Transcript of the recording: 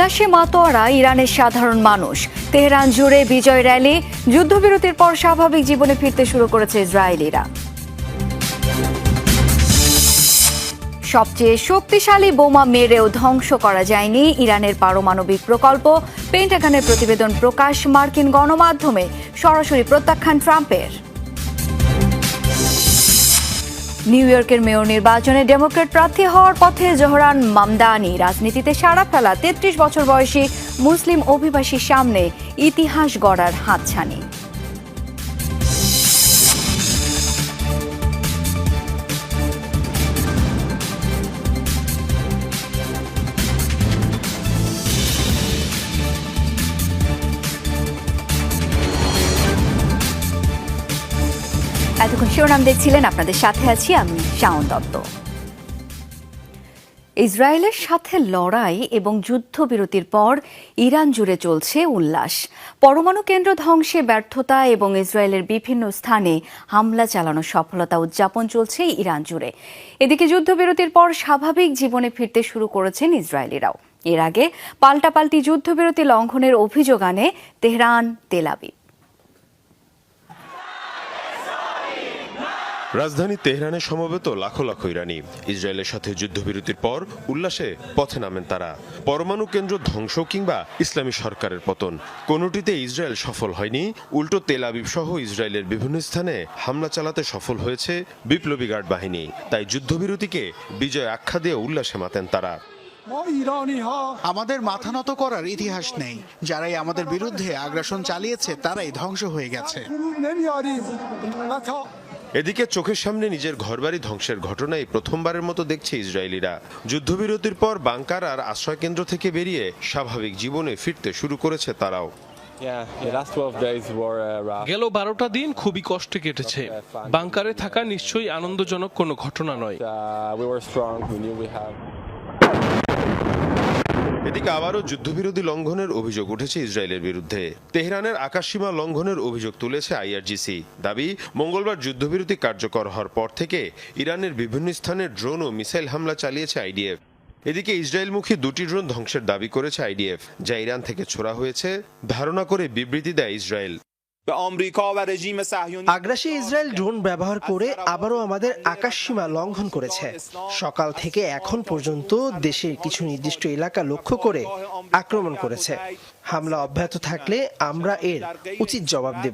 উল্লাসে মাতোয়ারা ইরানের সাধারণ মানুষ। তেহরান জুড়ে বিজয় র্যালি, যুদ্ধবিরতির পর স্বাভাবিক জীবনে ফিরতে শুরু করেছে ইসরায়েলিরা। সবচেয়ে শক্তিশালী বোমা মেরেও ধ্বংস করা যায়নি ইরানের পারমাণবিক প্রকল্প। পেন্টাগনের প্রতিবেদন প্রকাশ, মার্কিন গণমাধ্যমে সরাসরি প্রত্যাখ্যান ট্রাম্পের। নিউ ইয়র্কের মেয়র নির্বাচনে ডেমোক্র্যাট প্রার্থী হওয়ার পথে জোহরান মামদানি রাজনীতিতে সাড়া ফেলা ৩৩ বছর বয়সী মুসলিম অভিবাসীর সামনে ইতিহাস গড়ার হাতছানি। এতক্ষণ শিরোনাম দেখছিলেন, আপনাদের সাথে আছি আমি শাওন দত্ত। ইসরায়েলের সাথে লড়াই এবং যুদ্ধবিরতির পর ইরান জুড়ে চলছে উল্লাস। পরমাণু কেন্দ্র ধ্বংসে ব্যর্থতা এবং ইসরায়েলের বিভিন্ন স্থানে হামলা চালানোর সফলতা উদযাপন চলছে ইরান জুড়ে। এদিকে যুদ্ধবিরতির পর স্বাভাবিক জীবনে ফিরতে শুরু করেছেন ইসরায়েলিরাও। এর আগে পাল্টাপাল্টি যুদ্ধবিরতি লঙ্ঘনের অভিযোগ আনে তেহরান, তেল আবিব। রাজধানী তেহরানে সমবেত লাখো লাখো ইরানি। ইসরায়েলের সাথে যুদ্ধবিরতির পর উল্লাসে পথে নামেন তারা। পরমাণু কেন্দ্র ধ্বংস কিংবা ইসলামী সরকারের পতন, কোনোটিতে ইসরায়েল সফল হয়নি। উল্টো তেল আবিব সহ ইসরায়েলের বিভিন্ন স্থানে হামলা চালাতে সফল হয়েছে বিপ্লবী গার্ড বাহিনী। তাই যুদ্ধবিরতিকে বিজয় আখ্যা দিয়ে উল্লাসে মাতেন তারা। আমাদের মাথা নত করার ইতিহাস নেই। যারাই আমাদের বিরুদ্ধে আগ্রাসন চালিয়েছে তারাই ধ্বংস হয়ে গেছে। এদিকে চোখের সামনে নিজের ঘরবাড়ি ধ্বংসের ঘটনায় প্রথমবারের মতো দেখছে ইসরায়েলিরা। যুদ্ধবিরতির পর বাংকার আর আশ্রয়কেন্দ্র থেকে বেরিয়ে স্বাভাবিক জীবনে ফিরতে শুরু করেছে তারাও। গেল 12টা দিন খুবই কষ্টে কেটেছে। বাংকারে থাকা নিশ্চয়ই আনন্দজনক কোনো ঘটনা নয়। এদিকে আবারও যুদ্ধবিরতি লঙ্ঘনের অভিযোগ উঠেছে ইসরায়েলের বিরুদ্ধে। তেহরানের আকাশসীমা লঙ্ঘনের অভিযোগ তুলেছে আইআরজিসি। দাবি, মঙ্গলবার যুদ্ধবিরতি কার্যকর হওয়ার পর থেকে ইরানের বিভিন্ন স্থানে ড্রোন ও মিসাইল হামলা চালিয়েছে আইডিএফ। এদিকে ইসরায়েলমুখী 2টি ড্রোন ধ্বংসের দাবি করেছে আইডিএফ, যা ইরান থেকে ছোড়া হয়েছে ধারণা করে বিবৃতি দেয় ইসরায়েল। আগ্রাসী ইসরায়েল ড্রোন ব্যবহার করে আবারও আমাদের আকাশসীমা লঙ্ঘন করেছে। সকাল থেকে এখন পর্যন্ত দেশের কিছু নির্দিষ্ট এলাকা লক্ষ্য করে আক্রমণ করেছে। হামলা অব্যাহত থাকলে আমরা এর উচিত জবাব দেব।